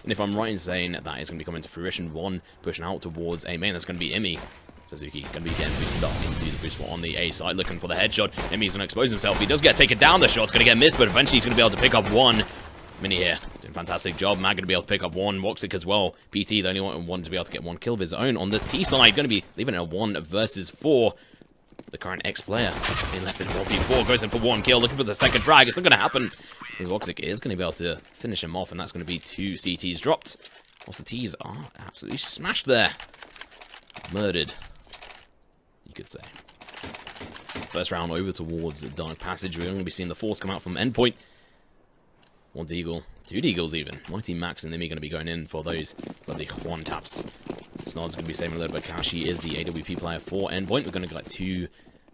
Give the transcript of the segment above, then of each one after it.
And if I'm right in saying that is going to be coming to fruition, one pushing out towards A main, that's going to be Imi. Suzuki going to be getting boosted up into the boost spot on the A side, looking for the headshot. Imi's going to expose himself. He does get taken down. The shot's going to get missed, but eventually he's going to be able to pick up one. Mini here, doing a fantastic job. Mag going to be able to pick up one. Woxic as well. PT, the only one to be able to get one kill of his own on the T side. Going to be leaving it a 1 versus 4. The current ex-player being left in 1v4, goes in for one kill, looking for the second frag. It's not going to happen, because Woxic is going to be able to finish him off, and that's going to be 2 CTs dropped. Whilst the T's are absolutely smashed there. Murdered, you could say. First round over towards DarkPassage. We're going to be seeing the force come out from Endpoint. 1 Deagle, 2 Deagles even. Mighty Max and Nimi going to be going in for those lovely one taps. Snod's going to be saving a little bit of cash. He is the AWP player for Endpoint. We're going to get like 2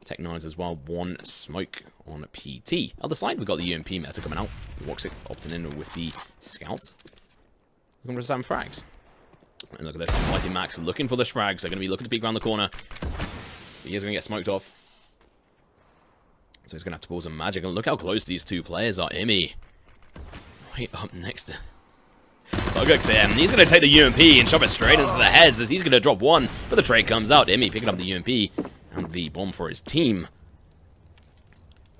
Tech 9s as well. 1 Smoke on PT. Other side, we've got the UMP meta coming out. Woxic opting in with the Scout. Looking for some frags. And look at this. Mighty Max looking for the frags. They're going to be looking to peek around the corner. He is going to get smoked off. So he's going to have to pull some magic. And look how close these 2 players are. Imi right up next to and he's going to take the UMP and shove it straight into the heads as he's going to drop 1. But the trade comes out. Imi picking up the UMP and the bomb for his team.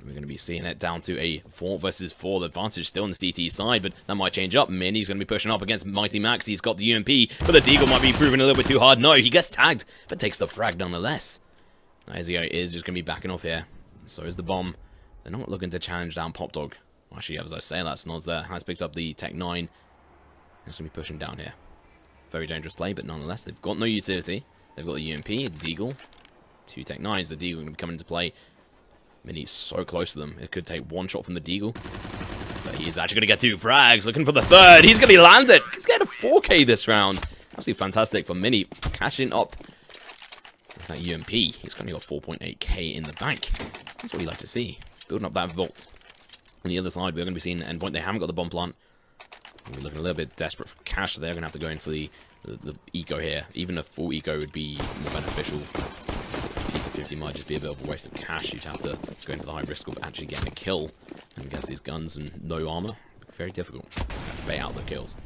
We're going to be seeing it down to a 4 versus 4. The advantage still on the CT side, but that might change up. Mini's going to be pushing up against Mighty Max. He's got the UMP, but the Deagle might be proving a little bit too hard. No, he gets tagged, but takes the frag nonetheless. ESEA is just going to be backing off here. So is the bomb. They're not looking to challenge down Pop Dog. Actually, as I say, that Snods there has picked up the Tech 9. He's going to be pushing down here. Very dangerous play, but nonetheless, they've got no utility. They've got the UMP, the Deagle, 2 Tech 9s. The Deagle going to be coming into play. Mini's so close to them. It could take 1 shot from the Deagle. But he's actually going to get 2 frags. Looking for the 3rd. He's going to be landed. He's getting a 4K this round. Absolutely fantastic for Mini. Cashing up with that UMP. He's going to got 4.8K in the bank. That's what we like to see. Building up that vault. On the other side, we're going to be seeing Endpoint. They haven't got the bomb plant. We're looking a little bit desperate for cash. They're going to have to go in for the eco here. Even a full eco would be more beneficial. P250 might just be a bit of a waste of cash. You'd have to go in for the high risk of actually getting a kill. And against these guns and no armor, very difficult. You have to pay out the kills.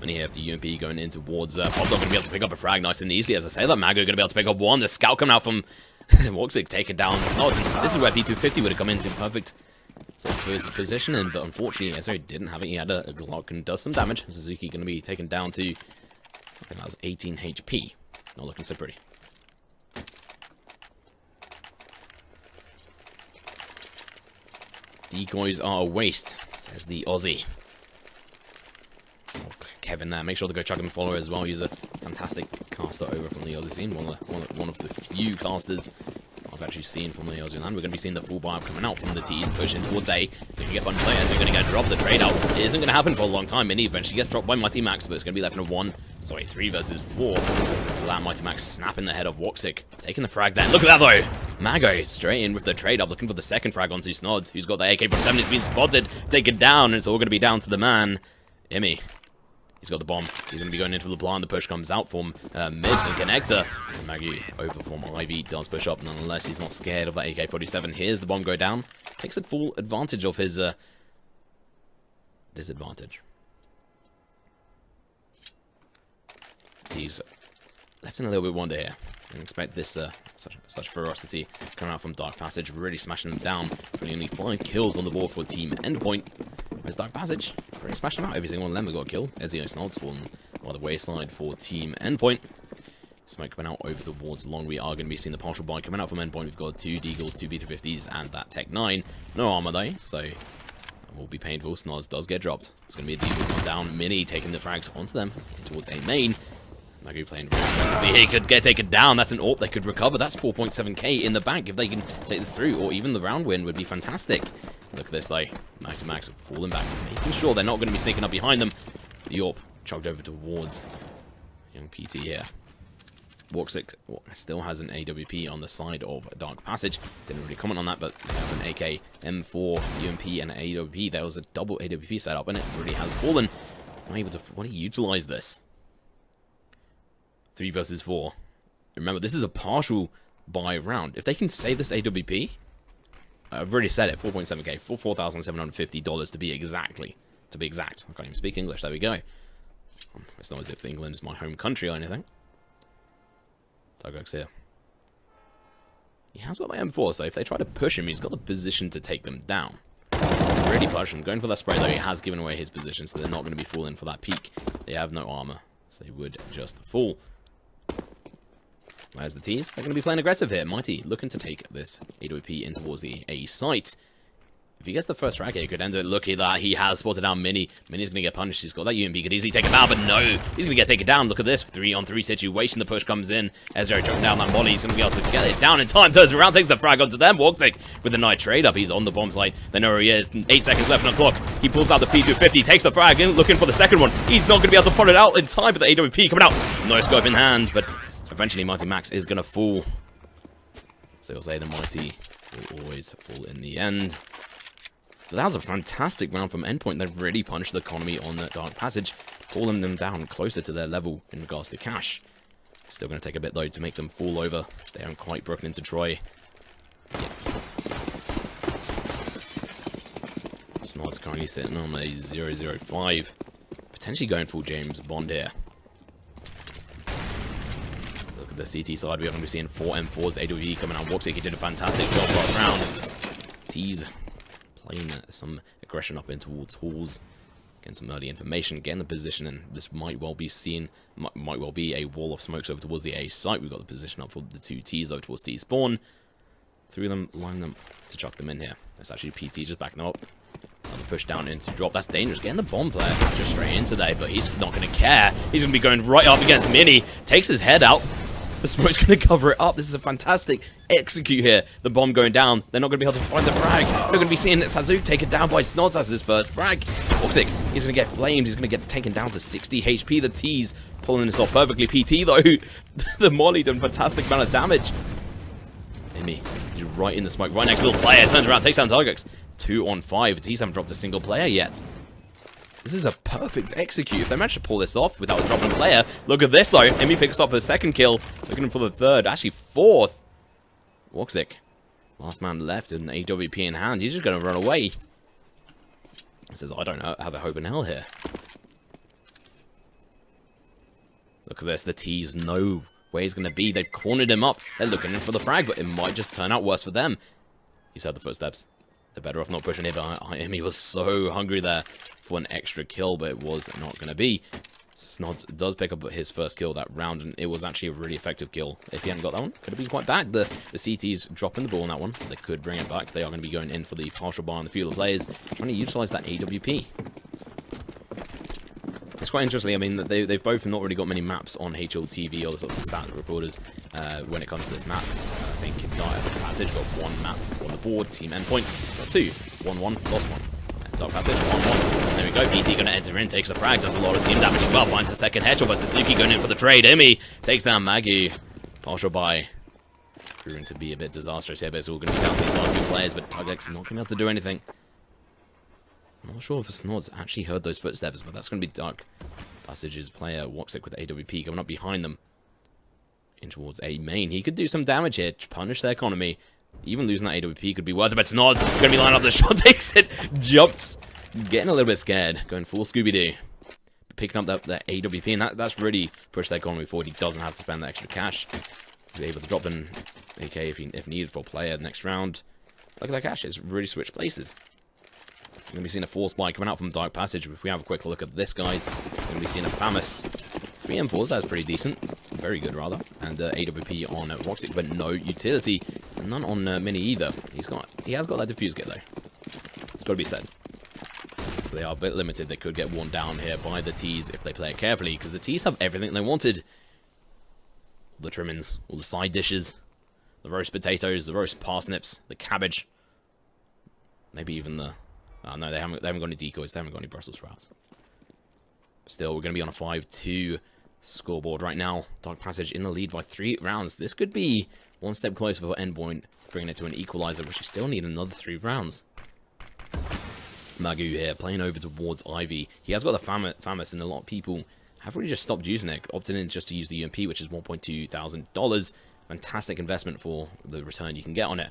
And here, the UMP going in towards Pop Dog, going to be able to pick up a frag nice and easily. As I say that, Mago going to be able to pick up 1. The Scout coming out from Woxic, taking down Snods. And this is where P250 would have come into perfect position, but unfortunately, ESEA didn't have it. He had a Glock and does some damage. Suzuki going to be taken down to, I think that was 18 HP. Not looking so pretty. Decoys are a waste, says the Aussie. Oh, Kevin there. Make sure to go check him and follow as well. He's a fantastic caster over from the Aussie scene. One of the few casters I've actually seen from the Aussie land. We're going to be seeing the full buy up coming out from the T's, pushing towards A. They can get one player, so they're going to get dropped. The trade out isn't going to happen for a long time. Mini eventually gets dropped by Mighty Max, but it's going to be left in a 3 versus 4. That Mighty Max snapping the head of Woxic, taking the frag then. Look at that though! Mago straight in with the trade up, looking for the second frag onto Snods, who's got the AK-47. He's been spotted, taken down, and it's all going to be down to the man, Imi. He's got the bomb. He's going to be going into the plant. The push comes out from Mid and Connector. Maggie over from Ivy does push up. Nonetheless, he's not scared of that AK-47. Here's the bomb go down. Takes it full advantage of his disadvantage. He's left in a little bit wonder here. I didn't expect this such ferocity coming out from DarkPassage, really smashing them down. Only 5 kills on the board for Team Endpoint. Whereas DarkPassage really smashed them out. Every single one of them have got a kill. ESEA Snods falling by the wayside for Team Endpoint. Smoke coming out over towards long. We are going to be seeing the partial buy coming out from Endpoint. We've got 2 Deagles, 2 B250s, and that Tech 9. No armor though, so that will be painful. Snods does get dropped. It's going to be a Deagle one down. Mini taking the frags onto them towards A main. Magu playing very aggressively. He could get taken down. That's an AWP they could recover. That's 4.7k in the bank if they can take this through, or even the round win would be fantastic. Look at this, like, Mighty Max falling back, making sure they're not going to be sneaking up behind them. The AWP chugged over towards young PT here. Woxic still has an AWP on the side of DarkPassage. Didn't really comment on that, but they have an AK, M4, UMP, and an AWP. There was a double AWP setup, and it really has fallen. I'm able to fully utilize this. 3 versus 4. Remember, this is a partial buy round. If they can save this AWP, I've already said it, 4.7k, for $4,750 to be exactly to be exact. I can't even speak English. There we go. It's not as if England's my home country or anything. darkpassage here. He has got the M4, so if they try to push him, he's got the position to take them down. Really push him. Going for that spray, though, he has given away his position, so they're not going to be falling for that peek. They have no armor, so they would just fall. Where's the T's? They're going to be playing aggressive here. Mighty looking to take this AWP in towards the A site. If he gets the first frag here, he could end it. Look at that. He has spotted out Mini. Mini's going to get punished. He's got that UMP. Could easily take him out, but no. He's going to get taken down. Look at this. 3-on-3 situation. The push comes in. ESEA jumping down that molly. He's going to be able to get it down in time. Turns around, takes the frag onto them. Walksick with the night trade up. He's on the bomb site. They know where he is. 8 seconds left on the clock. He pulls out the P250. Takes the frag in, looking for the second one. He's not going to be able to pull it out in time, but the AWP coming out. No scope in hand, but eventually Mighty Max is going to fall. So you'll say the Mighty will always fall in the end. But that was a fantastic round from Endpoint. They've really punished the economy on the DarkPassage, pulling them down closer to their level in regards to cash. Still going to take a bit, though, to make them fall over. They haven't quite broken into Troy yet. Snod's currently sitting on a 0-0-5. Potentially going full James Bond here. Look at the CT side. We're going to be seeing 4 M4s. AWE coming out. Walksick, he did a fantastic job last round. T's playing some aggression up in towards halls, getting some early information, getting the position, and this might well be seen, might well be a wall of smokes over towards the A site. We've got the position up for the 2 T's over towards T spawn. Through them, line them to chuck them in here. It's actually PT just backing them up. Another push down into drop. That's dangerous. Getting the bomb player just straight into there, but he's not going to care. He's going to be going right up against Mini. Takes his head out. The smoke's going to cover it up. This is a fantastic execute here. The bomb going down. They're not going to be able to find the frag. They're going to be seeing Sazuk taken down by Snods as his first frag. Walksick, he's going to get flamed. He's going to get taken down to 60 HP. The T's pulling this off perfectly. PT, though, the molly done fantastic amount of damage. Emi, he's right in the smoke, right next to the player. Turns around, takes down Targex. 2-on-5. The T's haven't dropped a single player yet. This is a perfect execute. If they manage to pull this off without dropping a player, look at this though. Emi picks up a second kill, looking for the third, actually fourth. Walksick, last man left, and AWP in hand. He's just going to run away. He says, I don't have a hope in hell here. Look at this. The T's know where he's going to be. They've cornered him up. They're looking in for the frag, but it might just turn out worse for them. He's heard the footsteps. They're better off not pushing it, but Emi was so hungry there for an extra kill, but it was not going to be. Snods does pick up his first kill that round, and it was actually a really effective kill. If he hadn't got that one, could have been quite back. The CT's dropping the ball on that one. They could bring it back. They are going to be going in for the partial bar on the field of players, trying to utilize that AWP. It's quite interesting. I mean, they've both not really got many maps on HLTV or the sort of stat recorders when it comes to this map. I think DarkPassage got 1 map on the board. Team Endpoint got 2. 1-1, lost 1. DarkPassage 1-1. There we go. PT going to enter in, takes a frag, does a lot of team damage as well. Finds a second headshot, but Suzuki going in for the trade. Emi takes down Magu. Partial buy. Proving to be a bit disastrous here, but it's all going to be down to these last 2 players. But Targex not going to be able to do anything. I'm not sure if Snods actually heard those footsteps, but that's going to be DarkPassage's player, Walksick with AWP coming up behind them. In towards A main. He could do some damage here to punish their economy. Even losing that AWP could be worth it, but Snods going to be lining up the shot, takes it, jumps. Getting a little bit scared, going full Scooby-Doo. Picking up that AWP, and that's really pushed their economy forward. He doesn't have to spend the extra cash. He's able to drop an AK if needed for a player next round. Look at that cash, it's really switched places. We're going to be seeing a force buy coming out from DarkPassage. If we have a quick look at this, guys, we're going to be seeing a famous 3 M4s. That's pretty decent. Very good, rather. And AWP on Walksick, but no utility. And none on Mini either. He has got that defuse kit, though. It's got to be said. So they are a bit limited. They could get worn down here by the T's if they play it carefully, because the T's have everything they wanted. All the trimmings, all the side dishes, the roast potatoes, the roast parsnips, the cabbage. Maybe even the... Oh, no, they haven't got any decoys. They haven't got any Brussels sprouts. Still, we're going to be on a 5-2 scoreboard right now. DarkPassage in the lead by 3 rounds. This could be one step closer for Endpoint, bringing it to an equalizer, which you still need another 3 rounds. Magu here, playing over towards Ivy. He has got the Famous, and a lot of people have really just stopped using it. Opted in just to use the UMP, which is $1,200. Fantastic investment for the return you can get on it.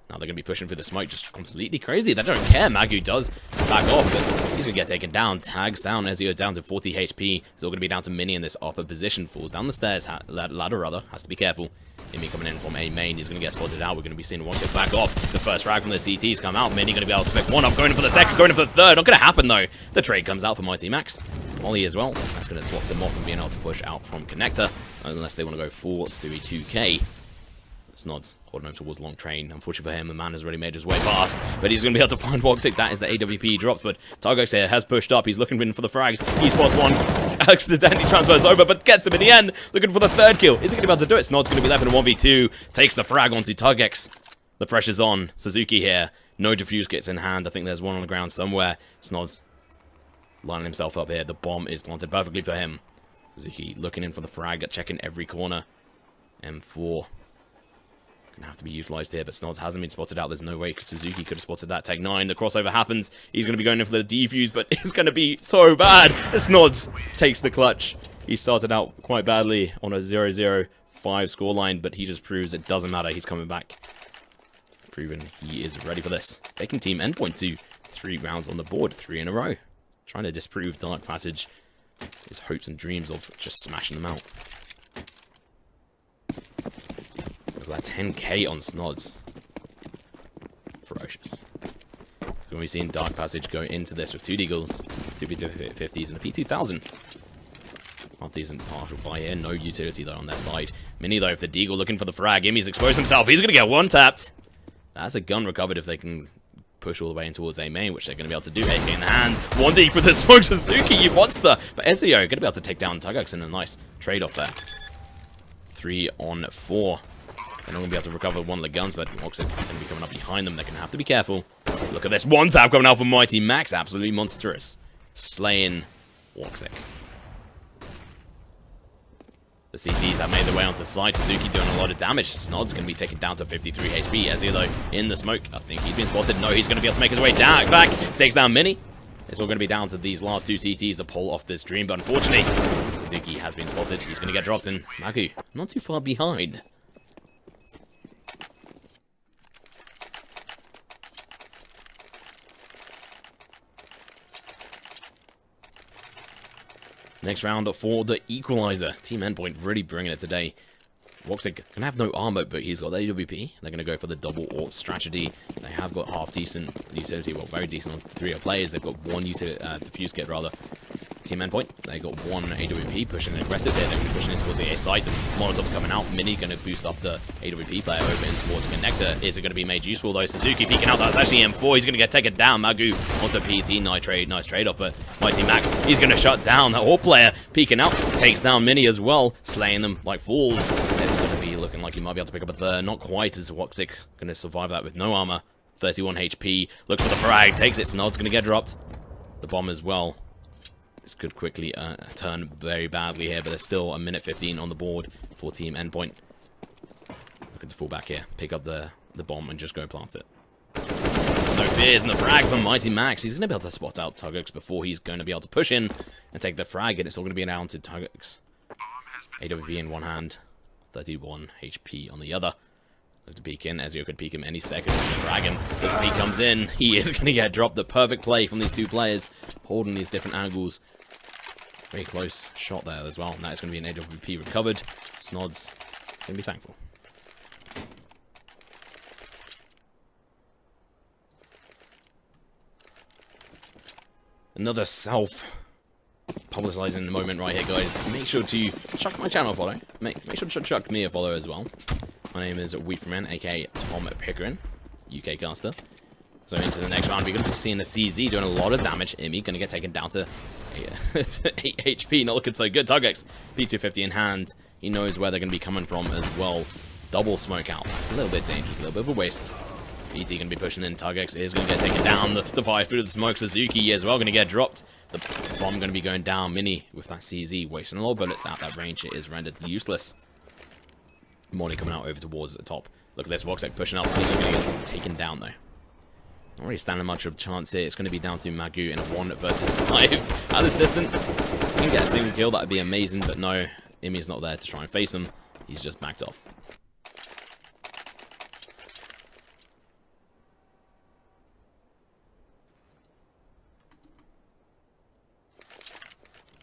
Now they're going to be pushing through the smoke, just completely crazy. They don't care. Magu does back off, but he's going to get taken down. Tags down. ESEA down to 40 HP. He's all going to be down to Mini in this upper position. Falls down the stairs. Ladder, rather. Has to be careful. Imi coming in from A main. He's going to get spotted out. We're going to be seeing one get back off. The first frag from the CTs come out. Mini going to be able to pick one up. Going in for the second. Going in for the third. Not going to happen, though. The trade comes out for Mighty Max. Molly as well. That's going to block them off from being able to push out from Connector. Unless they want to go for Stewie 2K. Snods holding over towards Long Train. Unfortunately for him, the man has already made his way past, but he's going to be able to find Woxic. That is the AWP he dropped, but Targox here has pushed up. He's looking in for the frags. He spots one, accidentally transfers over, but gets him in the end. Looking for the third kill. Is he going to be able to do it? Snod's going to be left in a 1v2. Takes the frag onto Targex. The pressure's on. Suzuki here. No defuse gets in hand. I think there's one on the ground somewhere. Snod's lining himself up here. The bomb is planted perfectly for him. Suzuki looking in for the frag, checking every corner. M4. Gonna have to be utilized here, but Snods hasn't been spotted out. There's no way Suzuki could have spotted that. Tech 9, the crossover happens. He's gonna be going in for the defuse, but it's gonna be so bad. Snods takes the clutch. He started out quite badly on a 0-0-5 scoreline, but he just proves it doesn't matter. He's coming back. Proven he is ready for this. Taking team Endpoint to 3 rounds on the board, 3 in a row. Trying to disprove DarkPassage his hopes and dreams of just smashing them out. That 10k on Snods. Ferocious. So when we've seen DarkPassage go into this with 2 Deagles, 2 P250s, and a P2000. Half decent partial buy here, no utility though on their side. Mini though, if the Deagle looking for the frag, Imi's exposed himself, he's gonna get one tapped. That's a gun recovered if they can push all the way in towards A main, which they're gonna be able to do. AK in the hands, 1D for the smoke, Suzuki, you monster! But ESEA gonna be able to take down Tugux in a nice trade-off there. 3 on 4. They're not going to be able to recover one of the guns, but Woxic going to be coming up behind them. They're going to have to be careful. Look at this. One tap coming out from Mighty Max. Absolutely monstrous. Slaying Woxic. The CTs have made their way onto site. Suzuki doing a lot of damage. Snod's going to be taken down to 53 HP. ESEA, though, in the smoke. I think he's been spotted. No, he's going to be able to make his way down. Back. Takes down Mini. It's all going to be down to these last 2 CTs to pull off this dream. But unfortunately, Suzuki has been spotted. He's going to get dropped in. Magu, not too far behind. Next round for the equalizer. Team Endpoint really bringing it today. Woxic gonna have no armor, but he's got the AWP. They're gonna go for the double AWP strategy. They have got half decent utility, well, very decent on 3 players. They've got 1 defuse kit rather. Team Endpoint, they got 1 AWP pushing aggressive here. They're gonna be pushing in towards the A side. The Molotov's coming out. Mini gonna boost up the AWP player over in towards Connector. Is it gonna be made useful though? Suzuki peeking out. That's actually M4. He's gonna get taken down. Magu onto PT. Nice trade off, but Mighty Max, he's gonna shut down that AWP player. Peeking out, takes down Mini as well, slaying them like fools. It's gonna be looking like he might be able to pick up a third. Not quite as Woxic gonna survive that with no armor. 31 HP. Look for the frag. Takes it. Snod's gonna get dropped. The bomb as well. This could quickly turn very badly here, but there's still a minute 15 on the board for Team Endpoint. Looking to fall back here, pick up the bomb and just go plant it. No fears, and the frag from Mighty Max. He's going to be able to spot out Tugux before he's going to be able to push in and take the frag, and it's all going to be down to Tugux. AWP in one hand, 31 HP on the other. Look to peek in. ESEA could peek him any second. Frag him. If he comes in, he is going to get dropped. The perfect play from these 2 players, holding these different angles. Very close shot there as well. And that is going to be an AWP recovered. Snod's going to be thankful. Another self-publicizing moment right here, guys. Make sure to chuck my channel a follow. Make sure to chuck me a follow as well. My name is Weefman, aka Tom Pickering, UK caster. So into the next round, we're going to be seeing the CZ doing a lot of damage. Imi going to get taken down to 8 HP. Not looking so good. Tugux, P250 in hand. He knows where they're going to be coming from as well. Double smoke out. That's a little bit dangerous, a little bit of a waste. PT going to be pushing in. Tugux is going to get taken down. The fire through the smoke. Suzuki as well going to get dropped. The bomb going to be going down. Mini with that CZ wasting a lot of bullets out that range. It is rendered useless. Morning coming out over towards the top. Look at this, Woxic pushing up. He's going to get taken down, though. Not really standing much of a chance here. It's going to be down to Magu in a 1 versus 5. At this distance, if he can get a single kill, that would be amazing. But no, Imi's not there to try and face him. He's just backed off.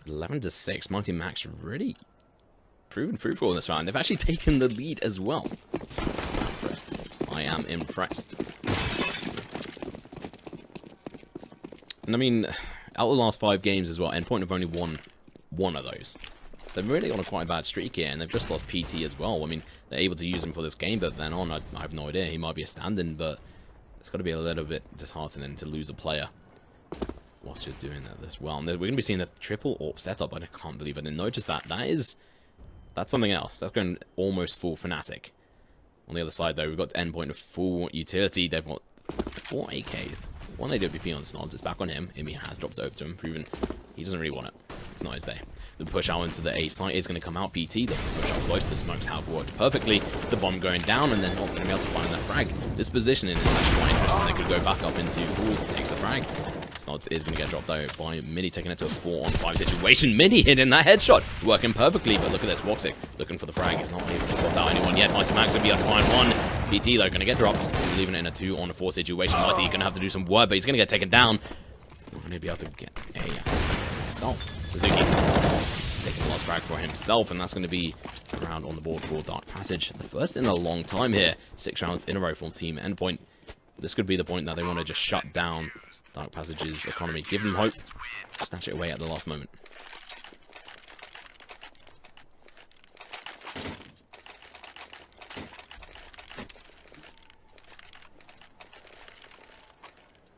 11-6. Mighty Max really proven fruitful in this round. They've actually taken the lead as well. Impressed. I am impressed. And I mean, out of the last 5 games as well, Endpoint have only won 1 of those. So they're really on a quite bad streak here, and they've just lost PT as well. I mean, they're able to use him for this game, but then on, I have no idea. He might be a stand-in, but it's got to be a little bit disheartening to lose a player whilst you're doing that as well. And we're going to be seeing the triple AWP setup. I can't believe I didn't notice that. That's something else. That's going almost full Fnatic. On the other side, though, we've got Endpoint of full utility. They've got 4 AKs. 1 AWP on Snods. It's back on him. Imi has dropped it over to him, proving he doesn't really want it. It's not his day. The push out into the A site is going to come out. PT, the push out close. The smokes have worked perfectly. The bomb going down, and they're not going to be able to find that frag. This positioning is actually quite interesting. They could go back up into Halls and takes the frag. Snods is going to get dropped out by Mini, taking it to a 4-on-5 situation. Mini hitting that headshot, working perfectly, but look at this. Woxic looking for the frag. He's not able to spot out anyone yet. Mighty Max going to be able to find 1. PT, though, going to get dropped. Leaving it in a 2-on-4 situation. Mighty going to have to do some work, but he's going to get taken down. Not going to be able to get a himself. Suzuki taking the last frag for himself, and that's going to be a round on the board for DarkPassage. The first in a long time here. 6 rounds in a row for Team Endpoint. This could be the point that they want to just shut down DarkPassage's economy. Give them hope. Snatch it away at the last moment.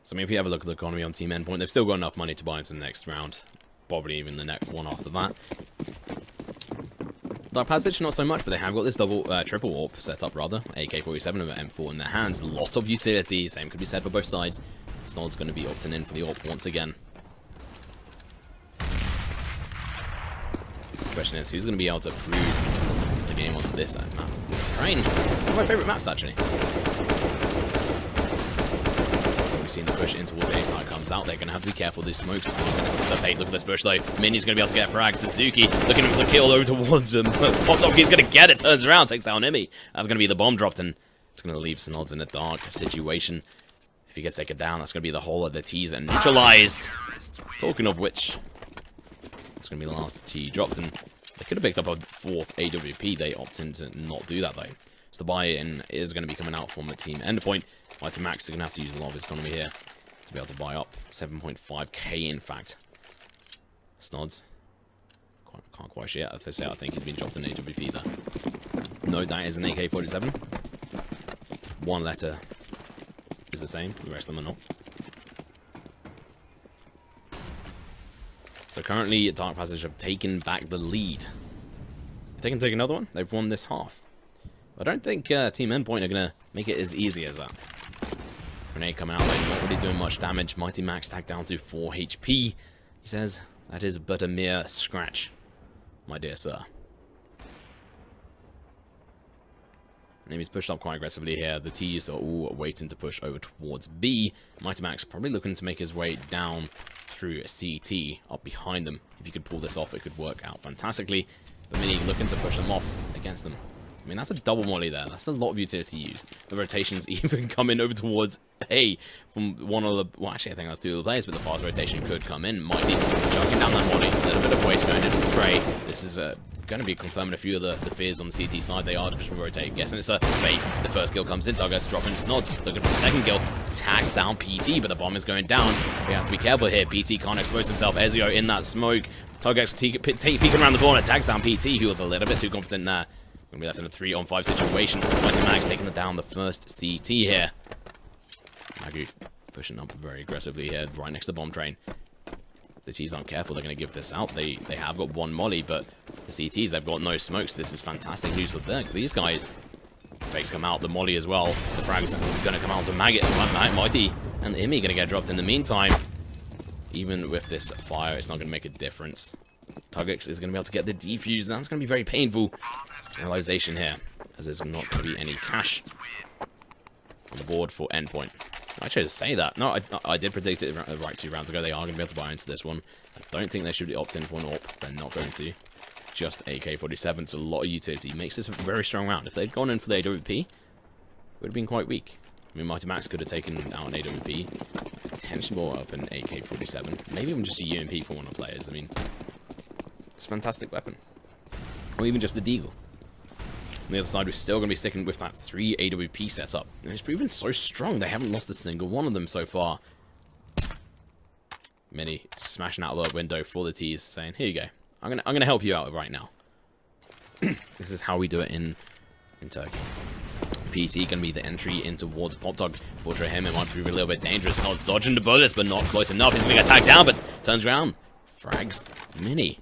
So I mean, if you have a look at the economy on Team Endpoint, they've still got enough money to buy into the next round. Probably even the next one after that. DarkPassage, not so much, but they have got this triple AWP set up, rather. AK-47 and M4 in their hands. A lot of utility. Same could be said for both sides. Snod's going to be opting in for the AWP once again. The question is, who's going to be able to prove the game on this map? Train. One of my favourite maps, actually. We've seen the push in towards the A side comes out. They're going to have to be careful. These smokes are going to anticipate. Look at this push, though. Mini's going to be able to get a frag. Suzuki looking for the kill over towards him. Popdoggy's going to get it. Turns around, takes down Imi. That's going to be the bomb dropped, and it's going to leave Snods in a dark situation. If he gets taken down, that's going to be the whole of the T's and neutralized. Talking of which, it's going to be the last T dropped, and they could have picked up a 4th AWP. They opted to not do that, though. So the buy-in is going to be coming out from the Team Endpoint. Mighty Max is going to have to use a lot of his economy here to be able to buy up. 7.5k, in fact. Snods. Can't quite share. I think he's been dropped an AWP there. No, that is an AK-47. 1 letter is the same. The rest of them are not. So currently, DarkPassage have taken back the lead. If they can take another one, they've won this half. I don't think Team Endpoint are going to make it as easy as that. Grenade coming out, they're not really doing much damage. Mighty Max tagged down to 4 HP. He says, that is but a mere scratch, my dear sir. And he's pushed up quite aggressively here. The T's are all waiting to push over towards B. Mighty Max probably looking to make his way down through CT up behind them. If he could pull this off, it could work out fantastically. But Mini looking to push them off against them. I mean, that's a double molly there. That's a lot of utility used. The rotations even coming over towards A from one of the... Well, actually, I think that's 2 of the players, but the fast rotation could come in. Mighty chucking down that molly. A little bit of waste going into the spray. This is going to be confirming a few of the fears on the CT side. They are just rotating. Guessing it's a fake. The first kill comes in. Tugger's dropping Snods. Looking for the second kill. Tags down PT, but the bomb is going down. We have to be careful here. PT can't expose himself. ESEA in that smoke. Tugger's peeking around the corner. Tags down PT, who was a little bit too confident there. Going to be left in a 3-on-5 situation. Mighty Max taking down the first CT here. Magu pushing up very aggressively here, right next to the bomb train. If the T's aren't careful, they're going to give this out. They have got 1 molly, but the CTs, they've got no smokes. This is fantastic news for these guys. Fakes come out, the molly as well. The frags are going to come out to Maggot, Mighty, and Imi going to get dropped in the meantime. Even with this fire, it's not going to make a difference. Tugix is going to be able to get the defuse, and that's going to be very painful. Realization here, as there's not going to be any cash on the board for Endpoint. I chose to say that. No, I did predict it right 2 rounds ago. They are going to be able to buy into this one. I don't think they should be opting for an AWP. They're not going to. Just AK-47. It's a lot of utility. Makes this a very strong round. If they'd gone in for the AWP, it would have been quite weak. I mean, Mighty Max could have taken out an AWP. Potentially more up an AK-47. Maybe even just a UMP for one of the players. I mean, It's a fantastic weapon. Or even just a deagle. On the other side, we're still going to be sticking with that 3 AWP setup. And it's proven so strong. They haven't lost a single one of them so far. Mini smashing out the window for the T's, saying, "Here you go. I'm gonna help you out right now." This is how we do it in Turkey. PT gonna be the entry in towards Pop Dog. For him, it might prove a little bit dangerous. Not dodging the bullets, but not close enough. He's gonna get tagged down, but turns around. Frags Mini.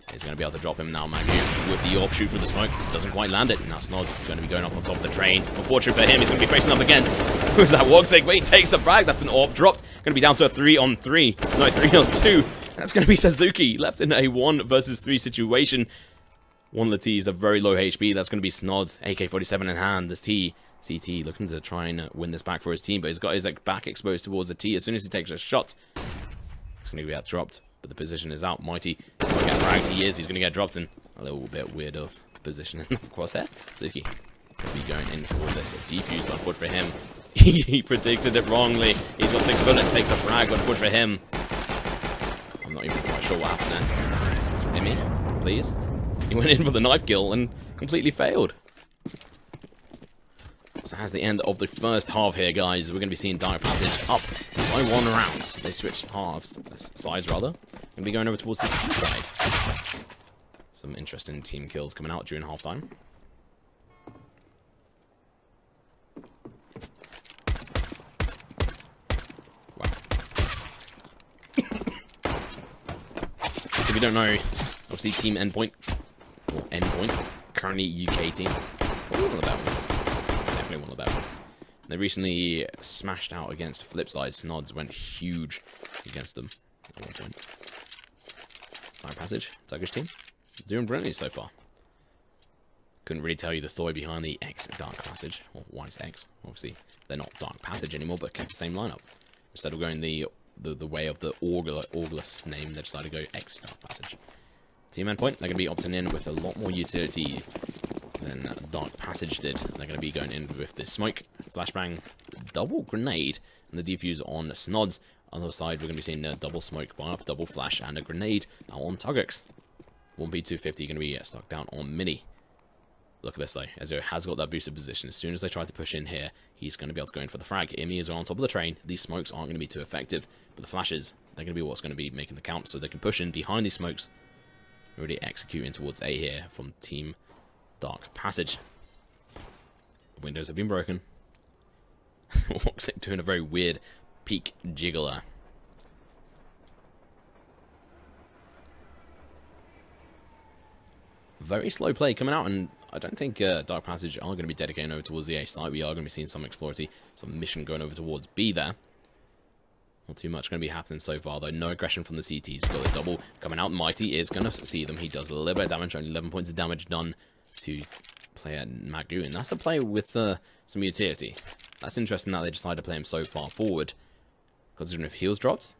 He's going to be able to drop him now, Magu, with the AWP shoot for the smoke. Doesn't quite land it. Now Snod's going to be going up on top of the train. Unfortunate for him, he's going to be facing up against... Who's that walk take? Wait, he takes the frag. That's an AWP dropped. Going to be down to a 3-on-3. No, 3-on-2. That's going to be Suzuki, left in a 1 versus 3 situation. One of the T's a very low HP. That's going to be Snod's AK-47 in hand. This T, CT, looking to try and win this back for his team, but he's got his back exposed towards the T. As soon as he takes a shot, it's going to be out dropped. But the position is out. Mighty going to get fragged. He is. He's going to get dropped in a little bit weird of positioning. Of course, there. Suzuki could be going in for this defuse, but unfortunately for him, he predicted it wrongly. He's got 6 bullets, takes a frag, but unfortunately for him, I'm not even quite sure what happened there. Hit me, please. He went in for the knife kill and completely failed. So that's the end of the first half here, guys. We're going to be seeing DarkPassage up by 1 round. They switched halves, sides rather. Going to be going over towards the T side. Some interesting team kills coming out during halftime. Wow. So if you don't know, obviously Team Endpoint, or Endpoint, currently UK team. Probably one of the better ones. Definitely one of the better ones. They recently smashed out against Flipside. Snods went huge against them at one point. DarkPassage, Turkish team, doing brilliantly so far. Couldn't really tell you the story behind the ex-DarkPassage. Well, why is X? Obviously, they're not DarkPassage anymore, but kept the same lineup. Instead of going the way of the Orgless name, they decided to go ex-DarkPassage. Team Endpoint, they're going to be opting in with a lot more utility than DarkPassage did. They're going to be going in with the smoke, flashbang, double grenade, and the defuse on Snods. On the other side, we're going to be seeing a double smoke, buy-up, double flash, and a grenade now on Tugex. 1P250 going to be stuck down on Mini. Look at this though, ESEA has got that boosted position. As soon as they try to push in here, he's going to be able to go in for the frag. Imi is on top of the train. These smokes aren't going to be too effective, but the flashes, they're going to be what's going to be making the count, so they can push in behind these smokes. Already executing towards A here from Team DarkPassage. The windows have been broken. Woxic doing a very weird peak jiggler. Very slow play coming out, and I don't think DarkPassage are going to be dedicating over towards the A side. We are going to be seeing some exploratory, some mission going over towards B there. Not too much going to be happening so far, though. No aggression from the CTs. We've got a double coming out. Mighty is going to see them. He does a little bit of damage. Only 11 points of damage done to player Magu. And that's a player with some utility. That's interesting that they decided to play him so far forward. Considering if heals dropped,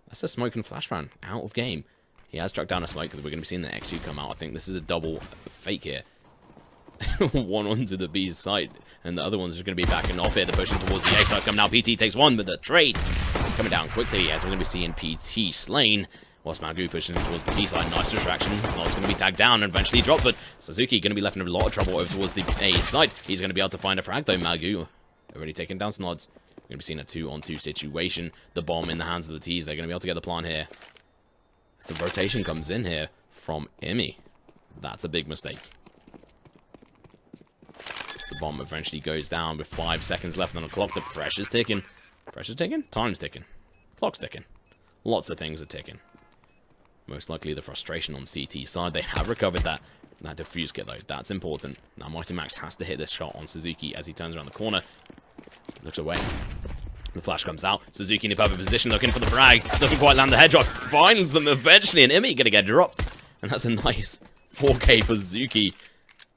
that's a smoke and flashbang out of game. He has struck down a smoke because we're going to be seeing the X2 come out. I think this is a double fake here. One onto the B's side, and the other one's just going to be backing off here. They're pushing towards the A side. Coming now, PT takes one, but the trade coming down quickly as we're going to be seeing PT slain. Whilst Magu pushing towards the B side. Nice distraction. Snod's going to be tagged down and eventually dropped, but Suzuki going to be left in a lot of trouble over towards the A side. He's going to be able to find a frag though. Magu already taken down Snods. We're going to be seeing a 2-on-2 situation. The bomb in the hands of the T's. They're going to be able to get the plant here. So the rotation comes in here from Imi. That's a big mistake. The bomb eventually goes down with 5 seconds left on the clock. The pressure's ticking. Pressure's ticking? Time's ticking. Clock's ticking. Lots of things are ticking. Most likely the frustration on CT side. They have recovered that defuse kit though. That's important. Now Mighty Max has to hit this shot on Suzuki as he turns around the corner. Looks away. The flash comes out. Suzuki in the perfect position looking for the frag. Doesn't quite land the headshot. Finds them eventually, and Imi gonna get dropped. And that's a nice 4K for Suzuki.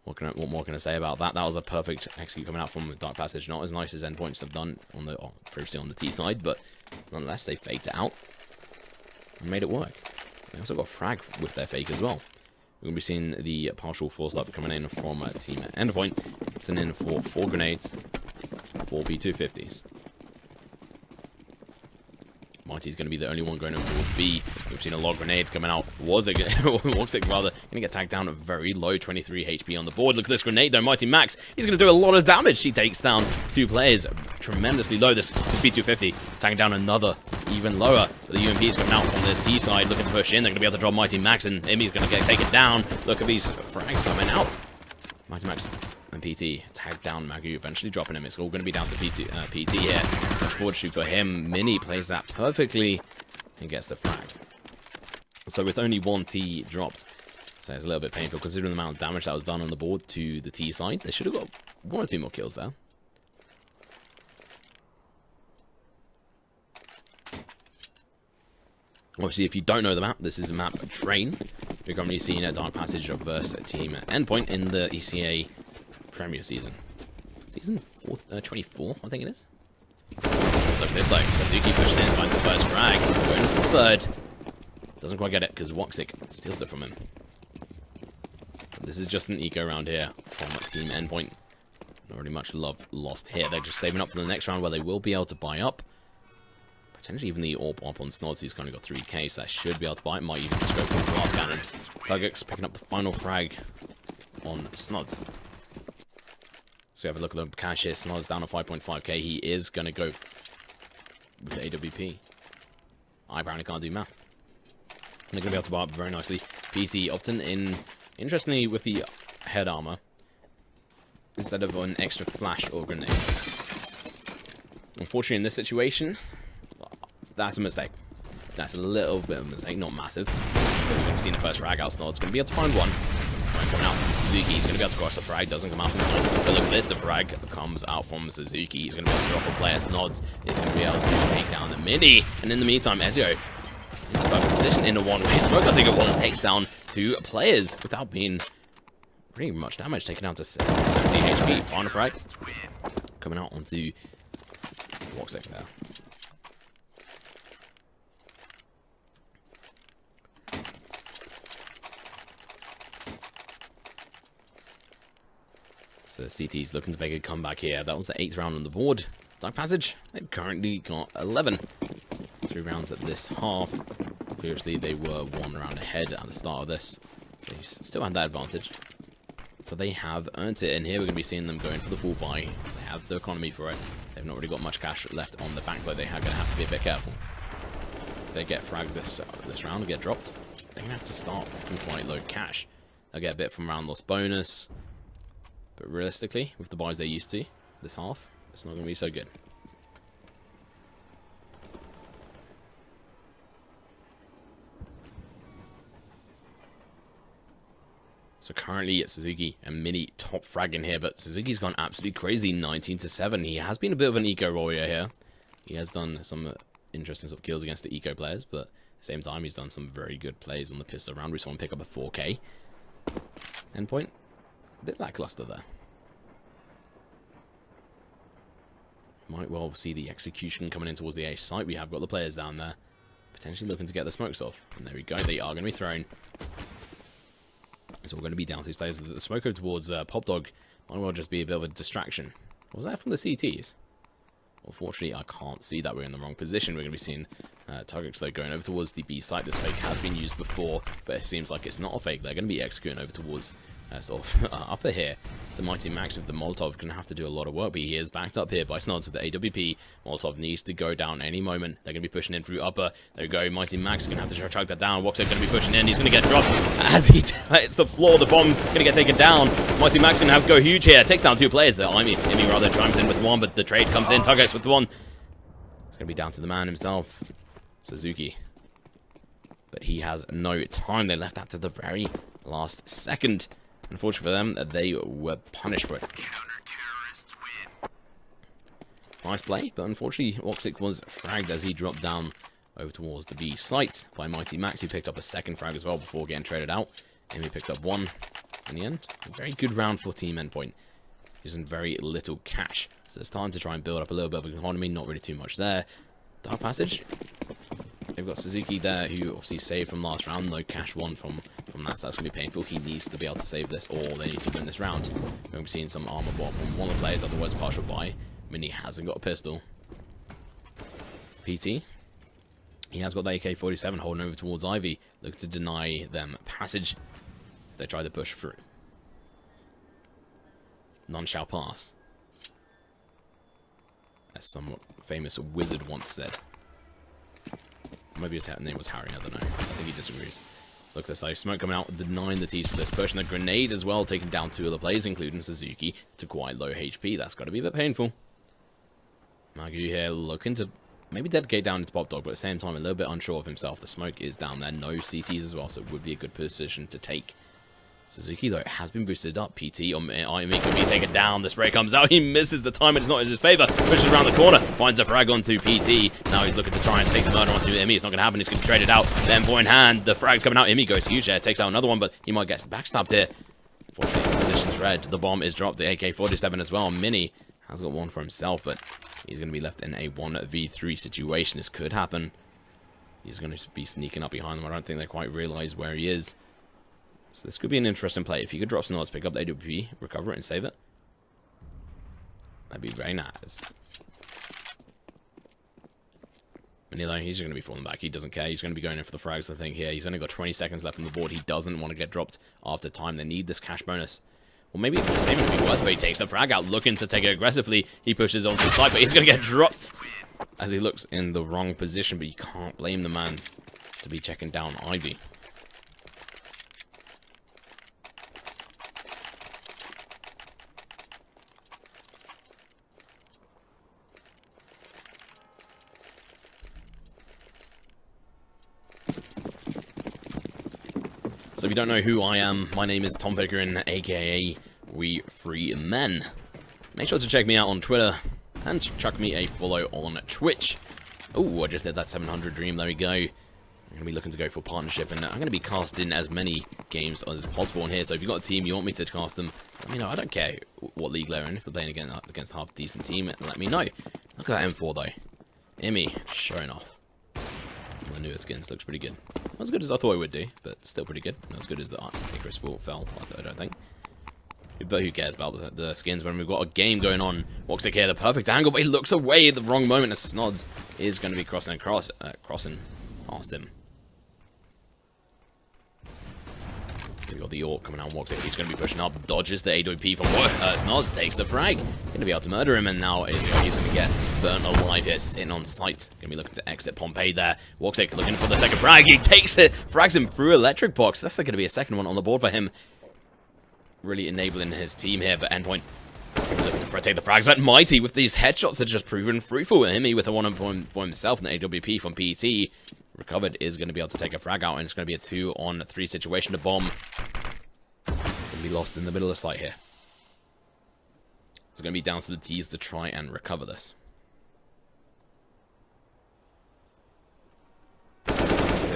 What more can I say about that? That was a perfect execute coming out from DarkPassage. Not as nice as Endpoints have done on the previously on the T side, but nonetheless they faked it out and made it work. They also got a frag with their fake as well. We're going to be seeing the partial force up coming in from Team Endpoint. It's in for 4 grenades, 4 B250s. Mighty's going to be the only one going over towards B. We've seen a lot of grenades coming out. Woxic rather going to get tagged down at very low, 23 HP on the board. Look at this grenade though, Mighty Max. He's going to do a lot of damage. He takes down 2 players tremendously low. This B250 tagging down another even lower. But the UMP is coming out on the T side, looking to push in. They're going to be able to drop Mighty Max, and Imi's going to get taken down. Look at these frags coming out. Mighty Max and PT tagged down Magu, eventually dropping him. It's all going to be down to PT here. Unfortunately for him, Mini plays that perfectly and gets the frag. So with only 1 T dropped, so it's a little bit painful considering the amount of damage that was done on the board to the T side. They should have got 1 or 2 more kills there. Obviously, if you don't know the map, this is a map Train. We're currently seeing a DarkPassage versus Team Endpoint in the ESEA Premier season. Season 24, I think it is. Look at this, like, Suzuki pushing in, finds the first frag, going for third. Doesn't quite get it, because Woxic steals it from him. This is just an eco round here from Team Endpoint. Not really much love lost here. They're just saving up for the next round where they will be able to buy up. Potentially even the AWP up on Snods, who's kind of got 3k, so that should be able to buy it. Might even just go for the glass cannon. Tugix picking up the final frag on Snods. So we have a look at the cash here. Snods down to 5.5k. He is going to go with the AWP. I apparently can't do math. And they're going to be able to buy up very nicely. PT opting in, interestingly, with the head armor instead of an extra flash or grenade. Unfortunately, in this situation, that's a mistake. That's a little bit of a mistake, not massive. But we've seen the first frag out. Snod's going to be able to find one. Smoke coming out from Suzuki. He's going to be able to cross the frag. Doesn't come out from Snods. But look at this. The frag comes out from Suzuki. He's going to be able to drop a player. Snods is going to be able to take down the Mini. And in the meantime, ESEA into perfect position in a one-way smoke. I think it was. Takes down 2 players without being pretty much damage. Taken down to 70 HP. Final frag coming out onto Woxic there. So CT's looking to make a comeback here. That was the 8th round on the board. DarkPassage, they've currently got 11. 3 rounds at this half. Previously, they were 1 round ahead at the start of this. So they still had that advantage. But they have earned it. And here we're going to be seeing them going for the full buy. They have the economy for it. They've not really got much cash left on the bank, but they are going to have to be a bit careful. If they get fragged this round and get dropped, they're going to have to start from quite low cash. They'll get a bit from round loss bonus. But realistically, with the buys they're used to this half, it's not going to be so good. So currently it's Suzuki and Mini top fragging here, but Suzuki's gone absolutely crazy, 19-7. He has been a bit of an eco warrior here. He has done some interesting sort of kills against the eco players, but at the same time he's done some very good plays on the pistol round. We saw him pick up a 4k. Endpoint. A bit lackluster there. Might well see the execution coming in towards the A site. We have got the players down there, potentially looking to get the smokes off. And there we go. They are going to be thrown. So we're going to be down to these players. The smoke over towards Pop Dog might well just be a bit of a distraction. Was that from the CTs? Unfortunately, I can't see that. We're in the wrong position. We're going to be seeing Tugix though going over towards the B site. This fake has been used before, but it seems like it's not a fake. They're going to be executing over towards sort of upper here. So Mighty Max with the Molotov going to have to do a lot of work, but he is backed up here by Snods with the AWP. Molotov needs to go down any moment. They're going to be pushing in through upper. There we go. Mighty Max is going to have to chug that down. Woxic going to be pushing in. He's going to get dropped as he hits the floor. The bomb going to get taken down. Mighty Max going to have to go huge here. Takes down 2 players. Imi rather chimes in with 1, but the trade comes in. Tugix with 1. It's going to be down to the man himself, Suzuki. But he has no time. They left that to the very last second. Unfortunately for them, they were punished for it. Nice play, but unfortunately, Woxic was fragged as he dropped down over towards the B site by Mighty Max, who picked up a second frag as well before getting traded out. And he picks up 1 in the end. A very good round for Team Endpoint, using very little cash. So it's time to try and build up a little bit of an economy, not really too much there. DarkPassage. They've got Suzuki there, who obviously saved from last round. No cash won from that, so that's going to be painful. He needs to be able to save this, or they need to win this round. We're going to be seeing some armor bot from one of the players, otherwise partial buy. Mini hasn't got a pistol. PT He has got the AK-47 holding over towards Ivy, looking to deny them passage if they try to push through. None shall pass, as some famous wizard once said. Maybe his name was Harry, I don't know. I think he disagrees. Look at this, though. Smoke coming out, denying the tease for this push, and a grenade as well, taking down 2 of the players, including Suzuki, to quite low HP. That's got to be a bit painful. Magu here looking to maybe dedicate down into Pop Dog, but at the same time, a little bit unsure of himself. The smoke is down there, no CTs as well, so it would be a good position to take. Suzuki, though, has been boosted up. PT on Imi could be taken down. The spray comes out. He misses the time. It's not in his favor. Pushes around the corner. Finds a frag onto PT. Now he's looking to try and take the murder onto Imi. It's not going to happen. He's going to trade it out. Then point hand. The frag's coming out. Imi goes huge there. Takes out another one, but he might get backstabbed here. Fortunately, the position's red. The bomb is dropped. The AK-47 as well. Mini has got one for himself, but he's going to be left in a 1v3 situation. This could happen. He's going to be sneaking up behind them. I don't think they quite realize where he is. So this could be an interesting play. If he could drop some nods, pick up the AWP, recover it, and save it, that'd be very nice. Manilo, he's going to be falling back. He doesn't care. He's going to be going in for the frags, I think, here. He's only got 20 seconds left on the board. He doesn't want to get dropped after time. They need this cash bonus. Well, maybe if it's saving, it'd be worth it, but he takes the frag out, looking to take it aggressively. He pushes onto the side, but he's going to get dropped as he looks in the wrong position, but you can't blame the man to be checking down Ivy. So if you don't know who I am, my name is Tom Pickering, aka We Free Men. Make sure to check me out on Twitter, and chuck me a follow on Twitch. Oh, I just hit that 700 dream, there we go. I'm going to be looking to go for partnership, and I'm going to be casting as many games as possible on here, so if you've got a team you want me to cast them, let me know. I don't care what league they're in. If they're playing against a half-decent team, let me know. Look at that M4, though. Imi, showing off. The newer skins looks pretty good. Not as good as I thought it would do, but still pretty good. Not as good as the Icarus fell, I don't think. But who cares about the skins when we've got a game going on? Woxic here, the perfect angle, but he looks away at the wrong moment as Snods is going to be crossing past him. We've got the Orc coming out. Woxic, he's going to be pushing up, dodges the AWP from Snods, takes the frag. Going to be able to murder him, and now he's going to get burnt alive here, sitting on site. Going to be looking to exit Pompeii there. Woxic looking for the second frag. He takes it, frags him through Electric Box. That's going to be a second one on the board for him. Really enabling his team here, but Endpoint looking to take the frags. But Mighty with these headshots are just proven fruitful. Him with a one for himself, and the AWP from PT recovered is going to be able to take a frag out, and it's going to be a 2-on-3 situation. The bomb going to be lost in the middle of the site here. It's going to be down to the T's to try and recover this.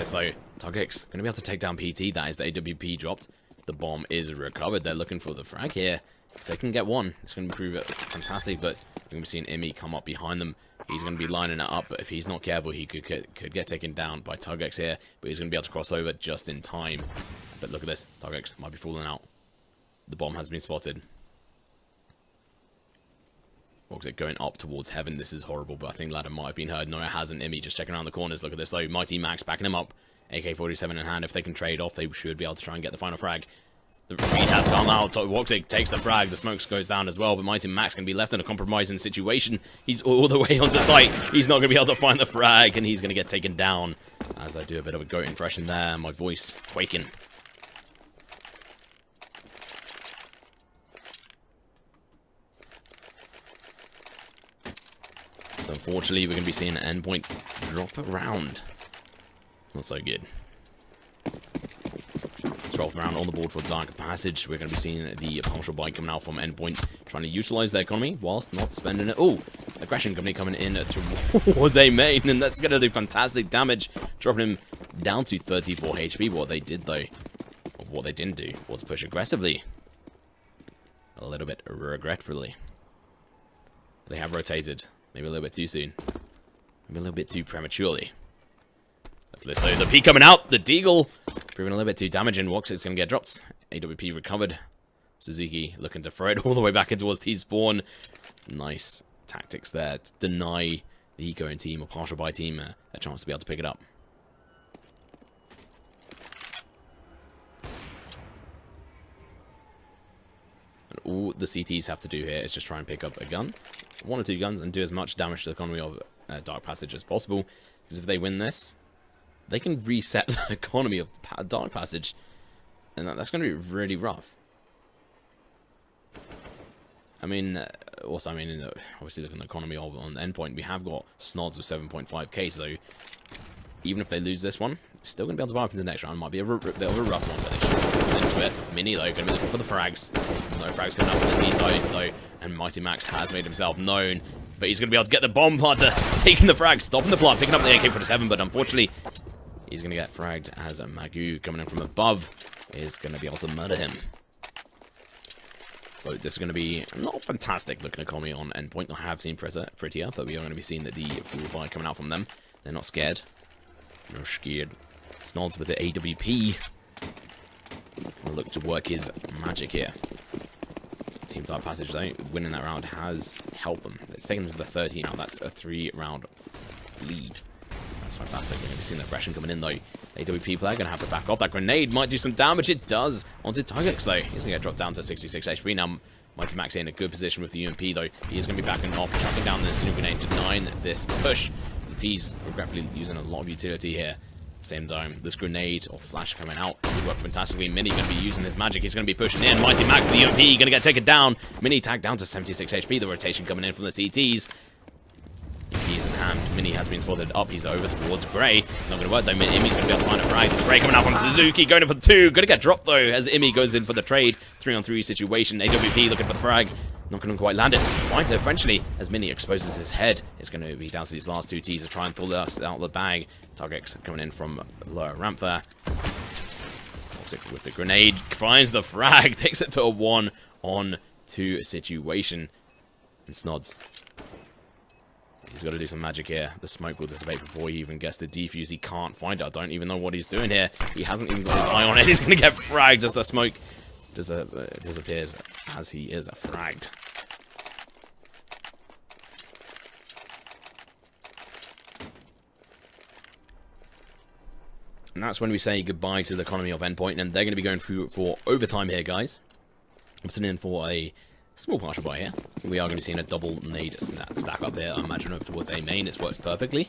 So Tugix going to be able to take down PT. That is the AWP dropped. The bomb is recovered. They're looking for the frag here. If they can get one, it's going to prove it fantastic, but we're going to be seeing Imi come up behind them. He's going to be lining it up, but if he's not careful, he could get taken down by Tugix here, but he's going to be able to cross over just in time. But look at this. Tugix might be falling out. The bomb has been spotted. Woxic going up towards heaven. This is horrible, but I think ladder might have been heard. No, it hasn't. Imi just checking around the corners. Look at this, though. Mighty Max backing him up. AK-47 in hand. If they can trade off, they should be able to try and get the final frag. The read has come out. Woxic takes the frag. The smokes goes down as well, but Mighty Max can be left in a compromising situation. He's all the way onto site. He's not going to be able to find the frag, and he's going to get taken down. As I do a bit of a goat impression there, my voice quaking. So unfortunately, we're going to be seeing an Endpoint drop around. Not so good. 12th round on the board for DarkPassage. We're going to be seeing the partial buy coming out from Endpoint, trying to utilize their economy whilst not spending it. Oh, aggression company coming in towards a main, and that's going to do fantastic damage, dropping him down to 34 HP. What they did, though, or what they didn't do, was push aggressively. A little bit regretfully. They have rotated. Maybe a little bit too soon. Maybe a little bit too prematurely. Let's say the P coming out. The Deagle proving a little bit too damaging. Woxic's going to get dropped. AWP recovered. Suzuki looking to throw it all the way back in towards T-spawn. Nice tactics there to deny the Eco team or partial buy team a chance to be able to pick it up. And all the CTs have to do here is just try and pick up a gun, 1 or 2 guns, and do as much damage to the economy of DarkPassage as possible. Because if they win this, they can reset the economy of DarkPassage, and that's going to be really rough. I mean, also, obviously looking at the economy of on Endpoint, we have got Snods with 7.5k, so even if they lose this one, still going to be able to buy up into the next round. Might be a bit of a rough one, but they should get into it. Mini, though, going to be looking for the frags. No frags coming up from the B side, though, and Mighty Max has made himself known, but he's going to be able to get the bomb planter, taking the frag, stopping the plant, picking up the AK-47, but unfortunately, he's going to get fragged as Magu coming in from above is going to be able to murder him. So this is going to be not a fantastic looking economy on Endpoint. I have seen prettier, but we are going to be seeing that the full buy coming out from them. They're not scared. They're scared. Snods with the AWP. Will look to work his magic here. Team DarkPassage, though, winning that round has helped them. It's taken them to the 13 now. That's a 3-round lead. That's fantastic. We're going to be seeing the aggression coming in, though. AWP player going to have to back off. That grenade might do some damage. It does onto Targex, though. He's going to get dropped down to 66 HP. Now, Mighty Max in a good position with the UMP, though. He is going to be backing off, tracking down this new grenade to 9 this push. The T's regretfully using a lot of utility here. Same time, this grenade or flash coming out would work fantastically. Mini going to be using his magic. He's going to be pushing in. Mighty Max, the UMP, going to get taken down. Mini tagged down to 76 HP. The rotation coming in from the CTs. He's in hand. Mini has been spotted up. He's over towards Grey. It's not going to work though. Imi's going to be able to find a frag. The spray coming out from Suzuki. Going in for the 2. Going to get dropped though as Imi goes in for the trade. 3-on-3 situation. AWP looking for the frag. Not going to quite land it. Finds it eventually as Mini exposes his head. It's going to be down to these last 2 Ts to try and pull us out of the bag. Targex coming in from lower ramp there. Toxic with the grenade. Finds the frag. Takes it to a 1-on-2 situation. And Snods. He's got to do some magic here. The smoke will dissipate before he even gets the defuse. He can't find it. I don't even know what he's doing here. He hasn't even got his eye on it. He's going to get fragged as the smoke disappears as he is fragged. And that's when we say goodbye to the economy of Endpoint, and they're going to be going through for overtime here, guys. Opting in for a small partial buy here. We are going to be seeing a double nade stack up here. I imagine over towards A main. It's worked perfectly.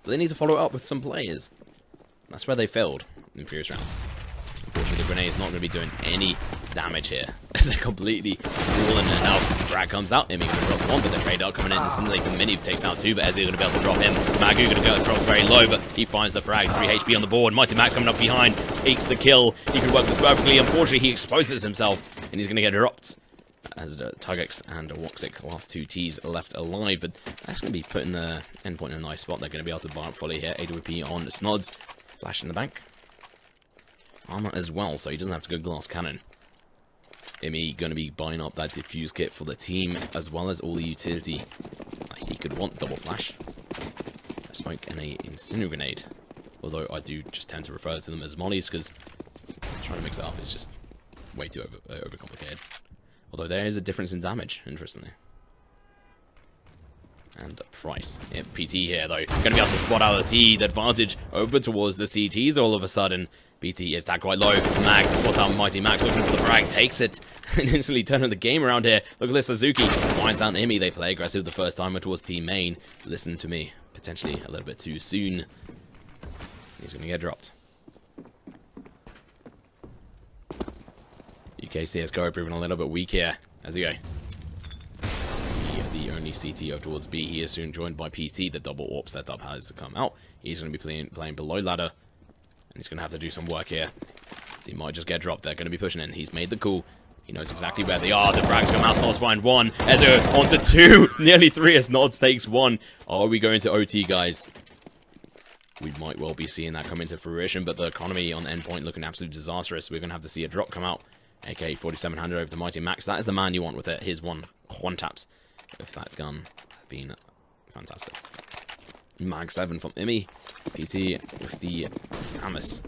But they need to follow it up with some players. That's where they failed in previous rounds. Unfortunately, the grenade is not going to be doing any damage here. As they're completely falling in and out. Frag comes out. Imi going to drop 1, but the trade out coming in instantly. The Mini takes down 2, but Ezio going to be able to drop him. Magu going to go drop very low, but he finds the frag. 3 HP on the board. Mighty Max coming up behind. Takes the kill. He can work this perfectly. Unfortunately, he exposes himself, and he's going to get dropped. As Targex and Woxic, last 2 Ts left alive, but that's going to be putting the Endpoint in a nice spot. They're going to be able to bar up fully here. AWP on Snods. Flash in the bank. Armor as well, so he doesn't have to go glass cannon. Imi going to be buying up that diffuse kit for the team, as well as all the utility he could want. Double flash, a smoke, and a incendiary grenade. Although I do just tend to refer to them as mollies, because trying to mix it up is just way too overcomplicated. Although there is a difference in damage, interestingly. And price. Yeah, PT here, though. Going to be able to spot out the T. The advantage over towards the CTs all of a sudden. PT is tagged quite low. Mag spots out Mighty Max looking for the frag. Takes it. And instantly turning the game around here. Look at this. Suzuki finds down Imi. They play aggressive the first time towards team main. Listen to me. Potentially a little bit too soon. He's going to get dropped. UKCSGO proving a little bit weak here. As he go. The only CT towards B. He is soon joined by PT. The double AWP setup has come out. He's going to be playing below ladder. And he's going to have to do some work here. So he might just get dropped. They're going to be pushing in. He's made the call. He knows exactly where they are. The frags come out. Snods find 1. Ezio onto 2. Nearly 3 as Snods takes 1. Are we going to OT, guys? We might well be seeing that come into fruition. But the economy on Endpoint looking absolutely disastrous. We're going to have to see a drop come out. AK-47 handed over to Mighty Max. That is the man you want with it. His one taps. If that gun had been fantastic. Mag 7 from Imi. PT with the Famus.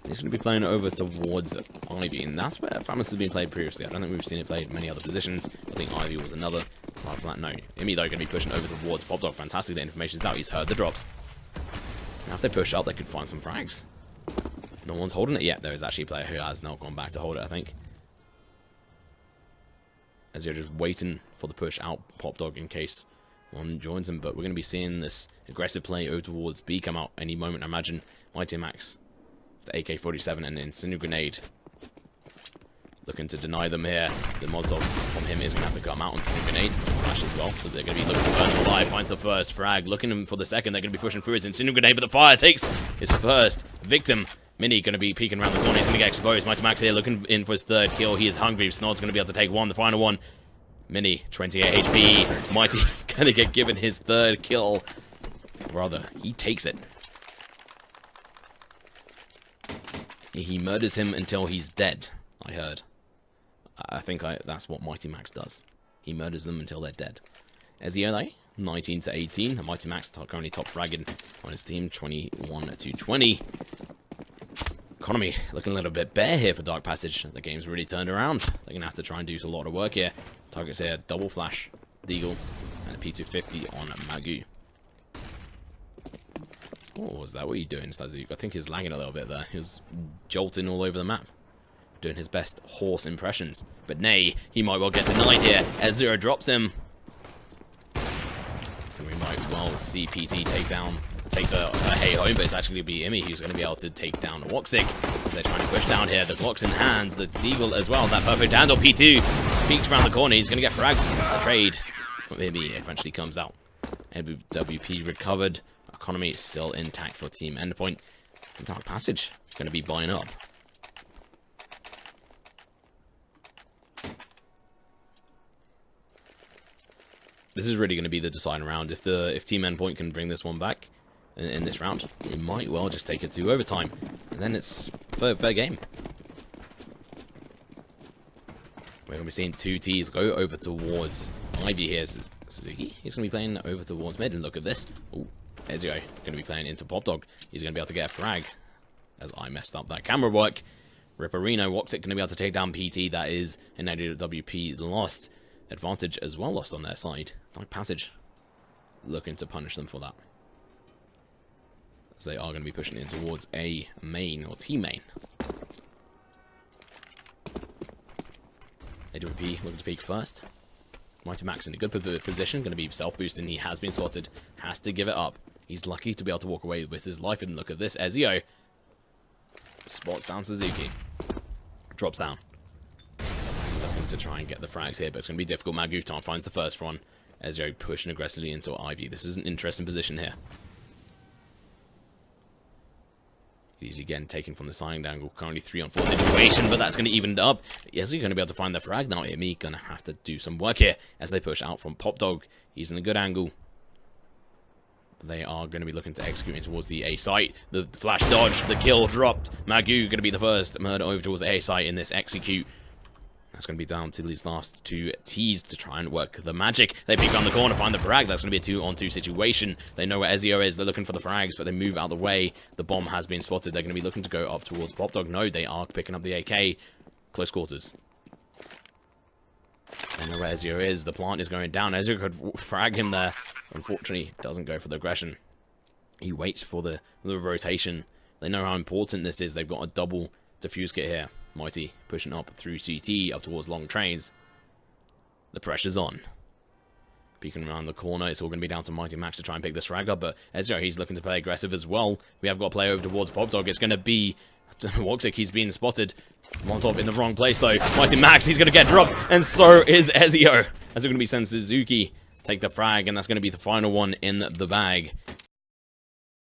He's going to be playing it over towards Ivy, and that's where Famus has been played previously. I don't think we've seen it played in many other positions. I think Ivy was another. Apart from that, no. Imi, though, going to be pushing over towards PopDog. Fantastic, the information's out. He's heard the drops. Now, if they push up, they could find some frags. No one's holding it yet. There is actually a player who has now gone back to hold it, I think. As you're just waiting for the push out PopDog in case one joins him. But we're going to be seeing this aggressive play over towards B come out any moment. I imagine Mighty Max, the AK-47 and Incendiary Grenade. Looking to deny them here. The Molotov from him is going to have to come out on some grenade. Flash as well. So they're going to be looking to burn him alive. Finds the first frag. Looking for the second. They're going to be pushing through his Incendiary Grenade. But the fire takes his first victim. Mini going to be peeking around the corner. He's going to get exposed. Mighty Max here looking in for his third kill. He is hungry. Snod's going to be able to take one. The final one. Mini, 28 HP. Mighty going to get given his third kill. Brother, he takes it. He murders him until he's dead, I heard. I think that's what Mighty Max does. He murders them until they're dead. ESEA, 19 to 18. Mighty Max currently top fragging on his team, 21 to 20. Economy looking a little bit bare here for DarkPassage. The game's really turned around. They're gonna have to try and do a lot of work here. Targets here: double flash, Deagle, and a P250 on Magu. Oh, was that what you doing, Sazuk? I think he's lagging a little bit there. He was jolting all over the map, doing his best horse impressions. But nay, he might well get denied here. ESEA drops him. And we might well see PT take the hay home, but it's actually going to be Imi who's going to be able to take down Woxic. As they're trying to push down here. The Glock's in hands, the Deagle as well. That perfect handle. P2 peeks around the corner. He's going to get fragged. The trade from Imi eventually comes out. WP recovered. Economy is still intact for Team Endpoint. And DarkPassage going to be buying up. This is really going to be the deciding round. If Team Endpoint can bring this one back in this round, it might well just take it to overtime, and then it's fair game. We're going to be seeing two T's go over towards Ivy here. Suzuki, he's going to be playing over towards mid, and look at this. Oh, ESEA going to be playing into PopDog. He's going to be able to get a frag, as I messed up that camera work. Ripperino, Woxic going to be able to take down PT. That is an WP lost. Advantage as well lost on their side. DarkPassage looking to punish them for that, as they are going to be pushing in towards A main or T main. AWP looking to peek first. Mighty Max in a good position, going to be self-boosting. He has been spotted, has to give it up. He's lucky to be able to walk away with his life. And look at this, ESEA spots down Suzuki, drops down. Looking to try and get the frags here, but it's going to be difficult. Magutan finds the first one. ESEA pushing aggressively into Ivy. This is an interesting position here. He's again taken from the side angle. Currently 3-on-4 situation, but that's going to even it up. ESEA going to be able to find the frag now. Imi going to have to do some work here as they push out from PopDog. He's in a good angle. They are going to be looking to execute in towards the A site. The flash dodge, the kill dropped. Magu going to be the first murder over towards the A site in this execute. That's going to be down to these last two T's to try and work the magic. They peek around the corner, find the frag. That's going to be a 2-on-2 situation. They know where ESEA is. They're looking for the frags, but they move out of the way. The bomb has been spotted. They're going to be looking to go up towards PopDog. No, they are picking up the AK. Close quarters. They know where ESEA is. The plant is going down. ESEA could frag him there. Unfortunately, doesn't go for the aggression. He waits for the rotation. They know how important this is. They've got a double defuse kit here. Mighty pushing up through CT, up towards long trains. The pressure's on. Peeking around the corner, it's all going to be down to Mighty Max to try and pick this frag up, but ESEA, he's looking to play aggressive as well. We have got to play over towards PopDog. It's going to be Woxic, he's being spotted. Molotov in the wrong place though. Mighty Max, he's going to get dropped, and so is ESEA. As they're going to be sent Suzuki take the frag, and that's going to be the final one in the bag.